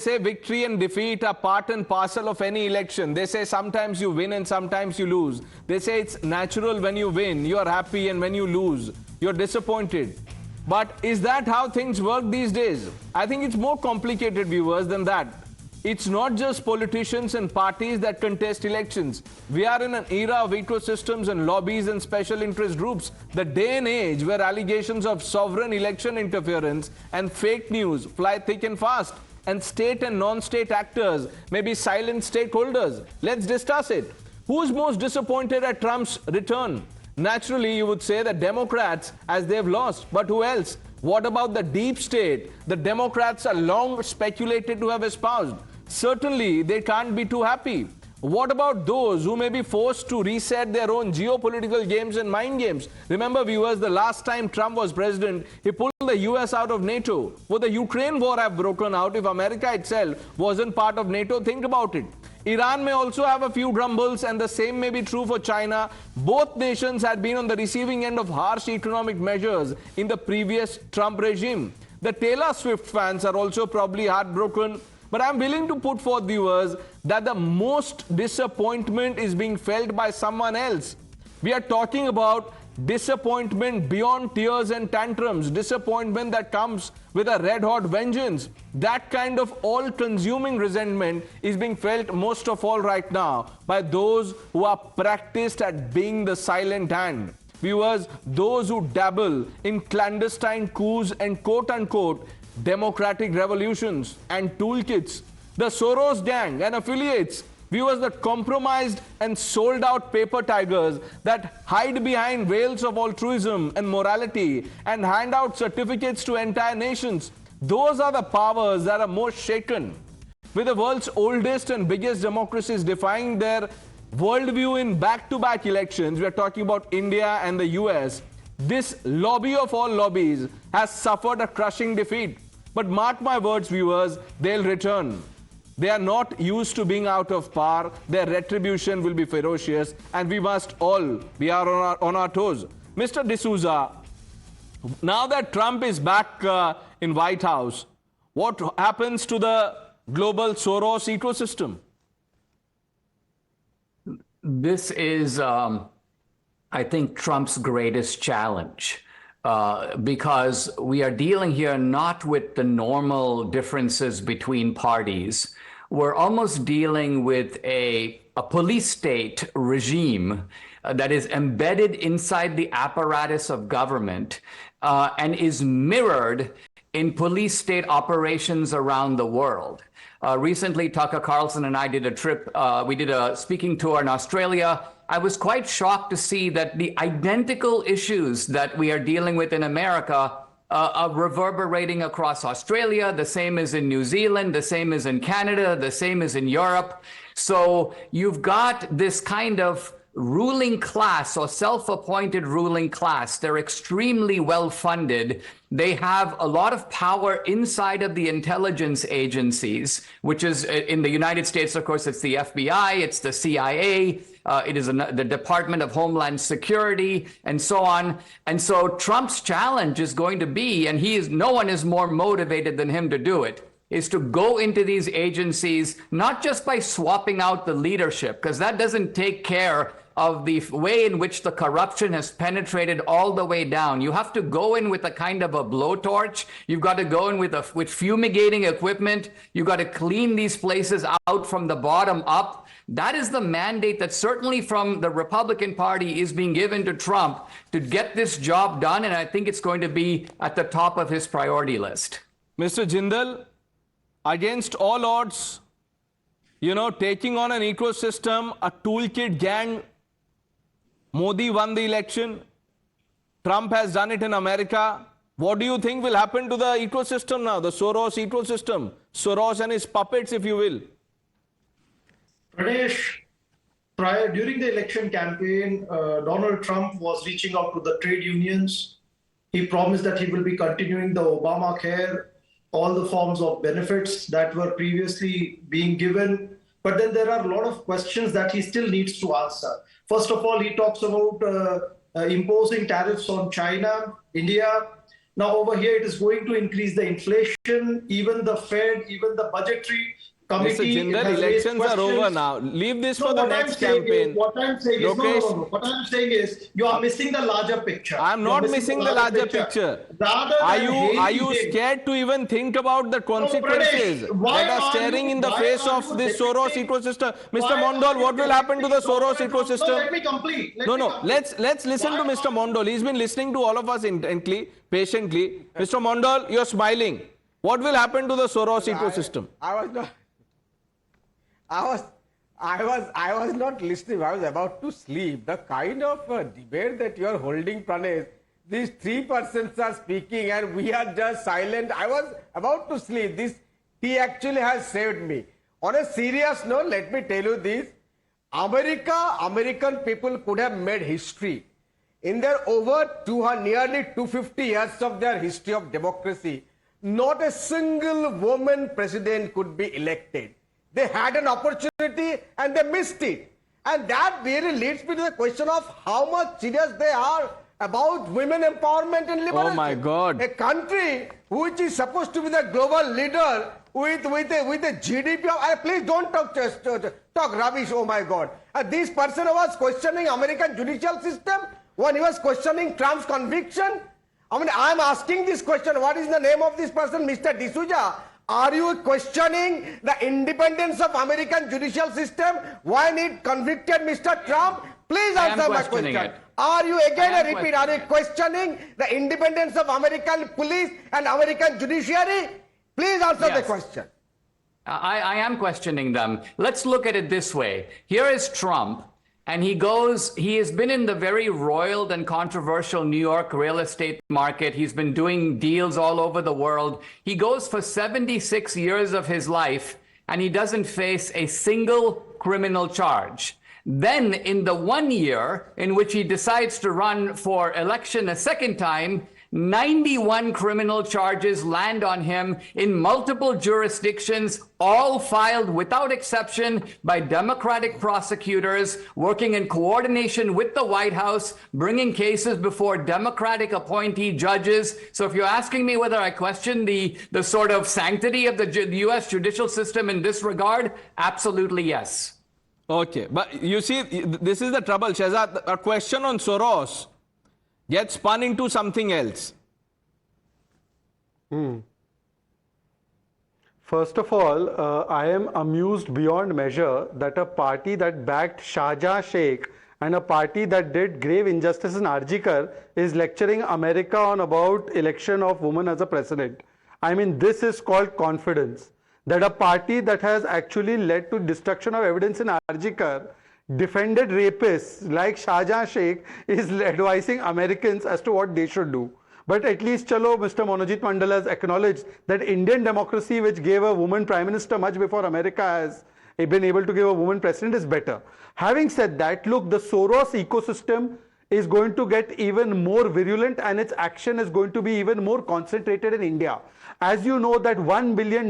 say victory and defeat are part and parcel of any election. They say sometimes you win and sometimes you lose. They say it's natural when you win, you're happy, and when you lose, you're disappointed. But is that how things work these days? I think it's more complicated, viewers, than that. It's not just politicians and parties that contest elections. We are in an era of ecosystems and lobbies and special interest groups. The day and age where allegations of sovereign election interference and fake news fly thick and fast. And state and non-state actors may be silent stakeholders. Let's discuss it. Who's most disappointed at Trump's return? Naturally, you would say the Democrats, as they've lost. But who else? What about the deep state the Democrats are long speculated to have espoused? Certainly, they can't be too happy. What about those who may be forced to reset their own geopolitical games and mind games? Remember, viewers, the last time Trump was president, he pulled the US out of NATO. Would the Ukraine war have broken out if America itself wasn't part of NATO? Think about it. Iran may also have a few grumbles, and the same may be true for China. Both nations had been on the receiving end of harsh economic measures in the previous Trump regime. The Taylor Swift fans are also probably heartbroken. But I'm willing to put forth, viewers, that the most disappointment is being felt by someone else. We are talking about disappointment beyond tears and tantrums, disappointment that comes with a red-hot vengeance. That kind of all-consuming resentment is being felt most of all right now by those who are practiced at being the silent hand. Viewers, those who dabble in clandestine coups and quote-unquote democratic revolutions and toolkits, the Soros gang and affiliates, viewers, the compromised and sold out paper tigers that hide behind veils of altruism and morality and hand out certificates to entire nations. Those are the powers that are most shaken. With the world's oldest and biggest democracies defying their worldview in back-to-back elections, we are talking about India and the US, this lobby of all lobbies has suffered a crushing defeat. But mark my words, viewers, they'll return. They are not used to being out of power. Their retribution will be ferocious, and we must all be on our toes. Mr. D'Souza, now that Trump is back in White House, what happens to the global Soros ecosystem? This is, I think, Trump's greatest challenge. Because we are dealing here not with the normal differences between parties. We're almost dealing with a police state regime that is embedded inside the apparatus of government and is mirrored in police state operations around the world. Recently, Tucker Carlson and I did a trip, we did a speaking tour in Australia. I was quite shocked to see that the identical issues that we are dealing with in America are reverberating across Australia. The same is in New Zealand, the same is in Canada, the same is in Europe. So you've got this kind of ruling class or self-appointed ruling class. They're extremely well-funded. They have a lot of power inside of the intelligence agencies, which is in the United States, of course, it's the FBI, it's the CIA, it is the Department of Homeland Security, and so on. And so Trump's challenge is going to be, and no one is more motivated than him to do it, is to go into these agencies, not just by swapping out the leadership, because that doesn't take care of the way in which the corruption has penetrated all the way down. You have to go in with a kind of a blowtorch. You've got to go in with fumigating equipment. You've got to clean these places out from the bottom up. That is the mandate that certainly from the Republican Party is being given to Trump to get this job done, and I think it's going to be at the top of his priority list. Mr. Jindal, against all odds, taking on an ecosystem, a toolkit gang, Modi won the election. Trump has done it in America. What do you think will happen to the ecosystem now, the Soros ecosystem? Soros and his puppets, if you will. Pranesh, during the election campaign, Donald Trump was reaching out to the trade unions. He promised that he will be continuing the Obamacare, all the forms of benefits that were previously being given. But then there are a lot of questions that he still needs to answer. First of all, he talks about imposing tariffs on China, India. Now over here, it is going to increase the inflation, even the Fed, even the budgetary Mr. committee. It Jindal, has raised elections are over questions. now. Leave this No, for the what I'm next saying campaign. is, what I'm saying is, Lokesh, What I'm saying is, you are missing the larger picture. I'm You are not missing the larger picture. Rather Are than you hailing him, scared to even think about the consequences Pranesh, why that are are staring you- in the why face are of you this Soros depicting- ecosystem? Mr. why are Mondal, you what will happen to the depicting Soros Donald Trump? ecosystem? No, let me complete. Let's listen to Mr. Mondal. He's been listening to all of us intently, patiently. Mr. Mondal, you're smiling. What will happen to the Soros ecosystem? I was not listening. I was about to sleep. The kind of debate that you are holding, Pranesh, these three persons are speaking and we are just silent. I was about to sleep. This tea actually has saved me. On a serious note, let me tell you this. American people could have made history. In their nearly 250 years of their history of democracy, not a single woman president could be elected. They had an opportunity and they missed it. And that really leads me to the question of how much serious they are about women empowerment and liberation. Oh my God. A country which is supposed to be the global leader with a GDP of, please don't talk rubbish, oh my God. This person was questioning American judicial system when he was questioning Trump's conviction. I mean, I'm asking this question, what is the name of this person, Mr. D'Souza? Are you questioning the independence of American judicial system when it convicted Mr. Trump? Please answer my question. Are you, again I repeat, are you questioning the independence of American police and American judiciary? Please answer the question. I am questioning them. Let's look at it this way. Here is Trump, and he has been in the very roiled and controversial New York real estate market. He's been doing deals all over the world. He goes for 76 years of his life, and he doesn't face a single criminal charge. Then, in the 1 year in which he decides to run for election a second time, 91 criminal charges land on him in multiple jurisdictions, all filed without exception by Democratic prosecutors working in coordination with the White House, bringing cases before Democratic appointee judges. So if you're asking me whether I question the sort of sanctity of the U.S. judicial system in this regard, absolutely yes. Okay, but you see, this is the trouble, Shehzad. A question on Soros gets spun into something else. First of all, I am amused beyond measure that a party that backed Shahjahan Sheikh and a party that did grave injustice in Arjikar is lecturing America on about election of women as a president. I mean, this is called confidence. That a party that has actually led to destruction of evidence in Arjikar, defended rapists like Shahjahan Sheikh, is advising Americans as to what they should do. But at least, chalo, Mr. Monojit Mandal has acknowledged that Indian democracy, which gave a woman prime minister much before America has been able to give a woman president, is better. Having said that, look, the Soros ecosystem is going to get even more virulent and its action is going to be even more concentrated in India. As you know that $1 billion,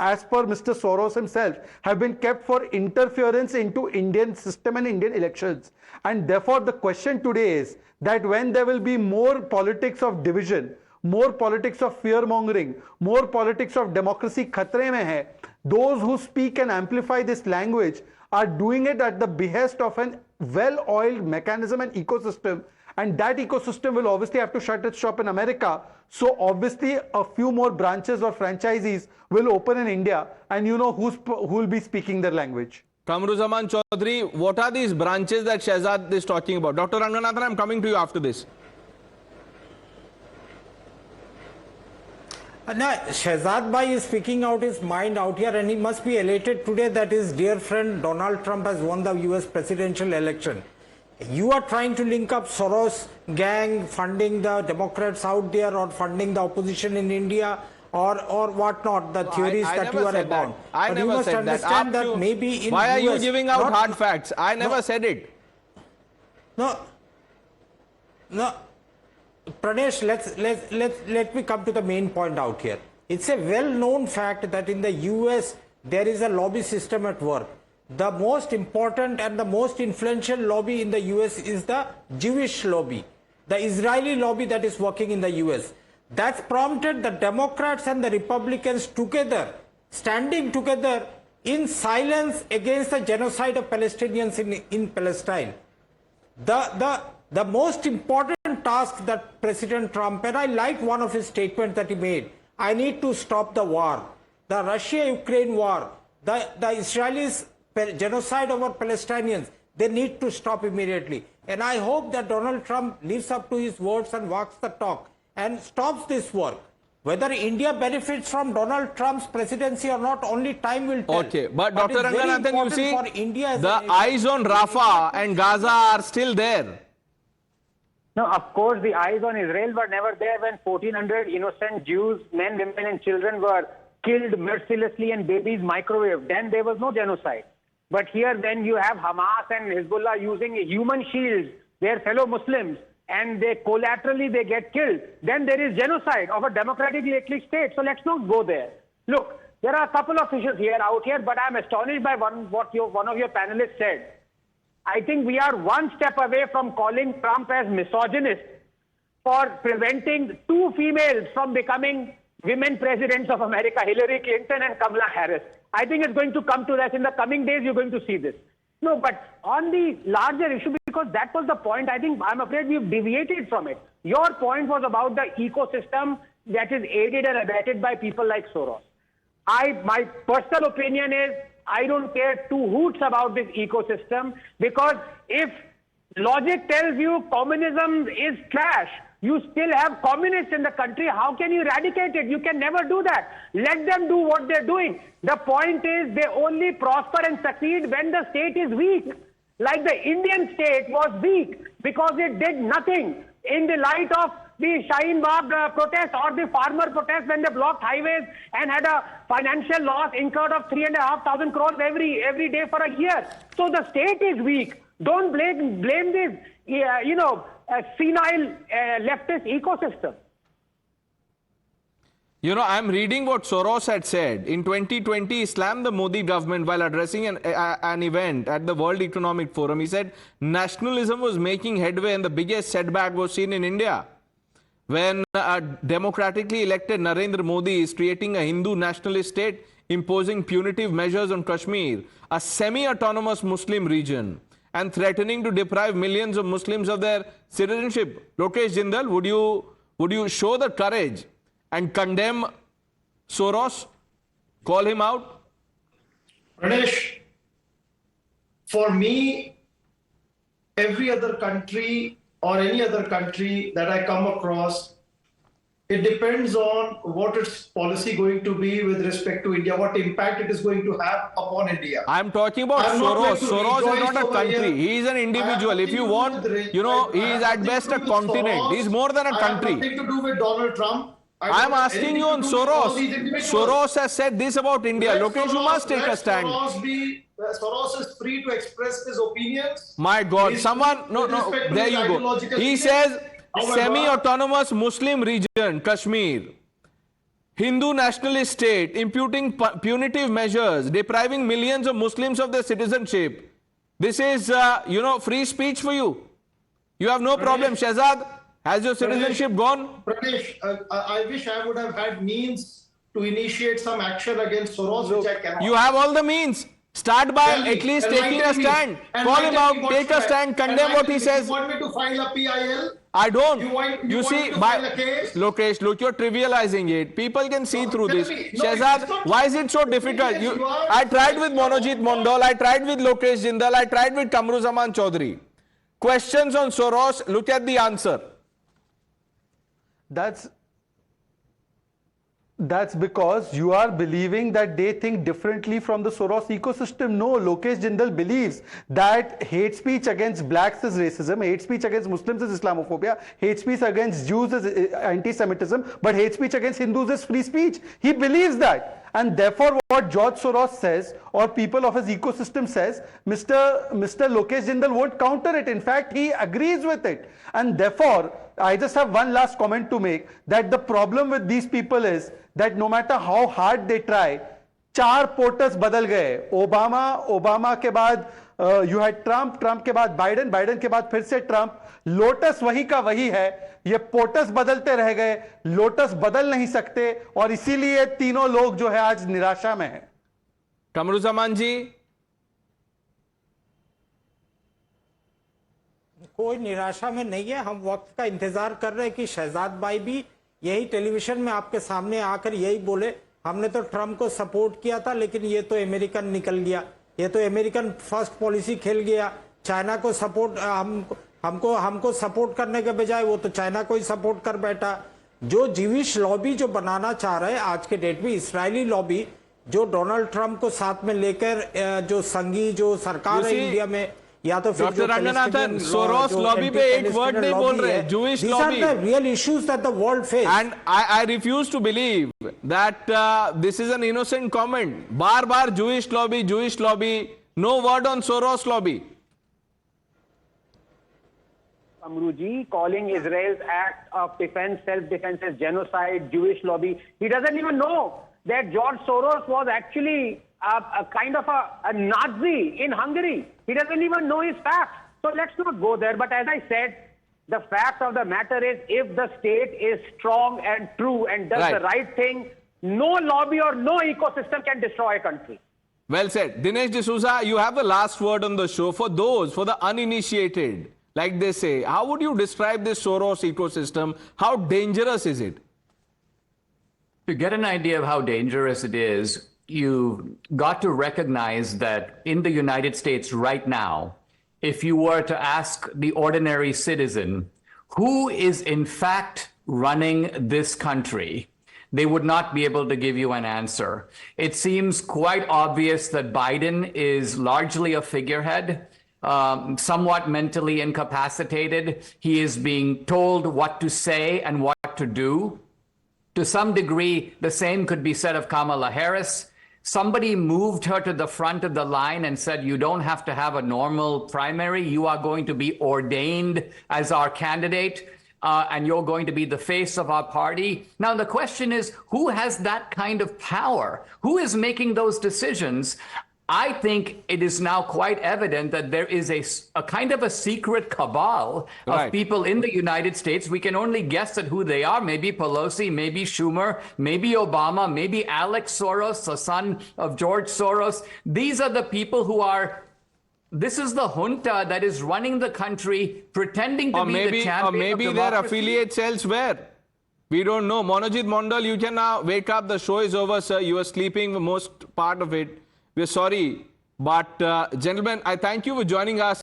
as per Mr. Soros himself, have been kept for interference into Indian system and Indian elections. And therefore, the question today is that when there will be more politics of division, more politics of fear-mongering, more politics of democracy khatre mein hai, those who speak and amplify this language are doing it at the behest of an well-oiled mechanism and ecosystem, and that ecosystem will obviously have to shut its shop in America. So obviously a few more branches or franchisees will open in India, and you know who will be speaking their language. Kamruzaman Chaudhary, what are these branches that Shehzad is talking about? Dr. Ranganathan, I'm coming to you after this. Now, Shehzad Bhai is speaking out his mind out here, and he must be elated today that his dear friend Donald Trump has won the US presidential election. You are trying to link up Soros gang funding the Democrats out there or funding the opposition in India or whatnot, the theories that you are about. I but never you must said understand that maybe in why are US, you giving out hard facts? I never said it. No. Pranesh, let me come to the main point out here. It's a well-known fact that in the US, there is a lobby system at work. The most important and the most influential lobby in the US is the Jewish lobby, the Israeli lobby that is working in the US. That's prompted the Democrats and the Republicans together, standing together in silence against the genocide of Palestinians in Palestine. The most important task that President Trump, and I liked one of his statements that he made, I need to stop the war, the Russia-Ukraine war, the Israelis' genocide over Palestinians, they need to stop immediately. And I hope that Donald Trump lives up to his words and walks the talk and stops this work. Whether India benefits from Donald Trump's presidency or not, only time will tell. Okay, but Dr. it's very Ranganathan, you important see, for India as the a nation. eyes on Rafah and Gaza are still there. No, of course, the eyes on Israel were never there when 1,400 innocent Jews, men, women, and children were killed mercilessly and babies microwaved. Then there was no genocide. But here, when you have Hamas and Hezbollah using human shields, their fellow Muslims, and they collaterally they get killed, then there is genocide of a democratic laic state. So let's not go there. Look, there are a couple of issues out here, but I'm astonished by one of your panelists said. I think we are one step away from calling Trump as misogynist for preventing two females from becoming women presidents of America, Hillary Clinton and Kamala Harris. I think it's going to come to that. In the coming days, you're going to see this. No, but on the larger issue, because that was the point, I think I'm afraid we've deviated from it. Your point was about the ecosystem that is aided and abetted by people like Soros. My personal opinion is I don't care two hoots about this ecosystem, because if logic tells you communism is trash, you still have communists in the country. How can you eradicate it? You can never do that. Let them do what they're doing. The point is they only prosper and succeed when the state is weak. Like the Indian state was weak because it did nothing in the light of the Shaheen Bagh protest or the farmer protest when they blocked highways and had a financial loss incurred of 3,500 crores every day for a year. So the state is weak. Don't blame this, senile leftist ecosystem. You know, I'm reading what Soros had said. In 2020, he slammed the Modi government while addressing an event at the World Economic Forum. He said nationalism was making headway and the biggest setback was seen in India, when a democratically elected Narendra Modi is creating a Hindu nationalist state, imposing punitive measures on Kashmir, a semi-autonomous Muslim region, and threatening to deprive millions of Muslims of their citizenship. Lokesh Jindal, would you show the courage and condemn Soros, call him out? Pranesh, for me, every other country or any other country that I come across, it depends on what its policy going to be with respect to India, what impact it is going to have upon India. I'm talking about Soros. Soros is not a country. He is an individual. If you want, he is at best a continent. He is more than a country. I have nothing to do with Donald Trump. I'm asking you on Soros. Soros has said this about India. Lokesh, you must take a stand. Soros is free to express his opinions. My God, there you go. He says semi-autonomous Muslim region, Kashmir, Hindu nationalist state, imputing punitive measures, depriving millions of Muslims of their citizenship. This is, free speech for you. You have no problem. Shehzad, has your citizenship gone? Pranesh, I wish I would have had means to initiate some action against Soros, which I cannot. You have all the means. Start by at least taking a stand. Call him out, take a stand, condemn what he says. You want me to file a PIL? I don't. You see, Lokesh, look, you're trivializing it. People can see through this. Shehzad, why is it so difficult? I tried with Monojit Mondal, I tried with Lokesh Jindal, I tried with Kamruzaman Chaudhary. Questions on Soros, look at the answer. That's because you are believing that they think differently from the Soros ecosystem. No, Lokesh Jindal believes that hate speech against blacks is racism, hate speech against Muslims is Islamophobia, hate speech against Jews is anti-Semitism, but hate speech against Hindus is free speech. He believes that. And therefore, what George Soros says, or people of his ecosystem says, Mr. Lokesh Jindal won't counter it. In fact, he agrees with it. And therefore, I just have one last comment to make, that the problem with these people is that no matter how hard they try, 4 ports बदल गए, Obama के बाद you had Trump के बाद Biden के बाद फिर से ट्रंप। लोटस वही का वही है, ये पोर्टस बदलते रह गए, लोटस बदल नहीं सकते, और इसीलिए तीनों लोग जो है आज निराशा में है। कमरुज़मान जी, कोई निराशा में नहीं है, हम वक्त का इंतजार कर रहे हैं कि शहजाद भाई भी यही टेलीविजन में आपके सामने आकर यही बोले, हमने तो ट्रंप को सपोर्ट किया था लेकिन ये तो अमेरिकन निकल गया, ये तो अमेरिकन फर्स्ट पॉलिसी खेल गया, चाइना को सपोर्ट हमको सपोर्ट करने के बजाय वो तो चाइना को ही सपोर्ट कर बैठा। जो जीविश लॉबी जो बनाना चाह रहे हैं आज के डेट में, इस्राएली लॉबी जो डोनाल्ड ट्रंप को साथ में लेकर जो संघी जो सरकार है इंडिया में, या तो फिर डॉक्टर रंगनाथन, सोरोस लॉबी पे एक वर्ड नहीं बोल रहे, Jewish lobby. These are the real issues that the world face. And I refuse to believe that this is an innocent comment. Bar Jewish lobby, no word on Soros lobby. Amruji calling Israel's act of defense, self-defense as genocide, Jewish lobby. He doesn't even know that George Soros was actually a kind of a Nazi in Hungary. He doesn't even know his facts. So let's not go there. But as I said, the fact of the matter is, if the state is strong and true and does the right thing, no lobby or no ecosystem can destroy a country. Well said. Dinesh D'Souza, you have the last word on the show. For the uninitiated, like they say, how would you describe this Soros ecosystem? How dangerous is it? To get an idea of how dangerous it is, you got to recognize that in the United States right now, if you were to ask the ordinary citizen who is in fact running this country, they would not be able to give you an answer. It seems quite obvious that Biden is largely a figurehead, somewhat mentally incapacitated. He is being told what to say and what to do. To some degree, the same could be said of Kamala Harris. Somebody moved her to the front of the line and said, you don't have to have a normal primary. You are going to be ordained as our candidate, and you're going to be the face of our party. Now, the question is, who has that kind of power? Who is making those decisions? I think it is now quite evident that there is a kind of a secret cabal of people in the United States. We can only guess at who they are. Maybe Pelosi, maybe Schumer, maybe Obama, maybe Alex Soros, the son of George Soros. These are the people who are, this is the junta that is running the country, pretending to be the champion or maybe of their democracy. affiliates elsewhere. We don't know. Monojit Mondal, you can now wake up. The show is over, sir. You were sleeping the most part of it. We're sorry. But, gentlemen, I thank you for joining us.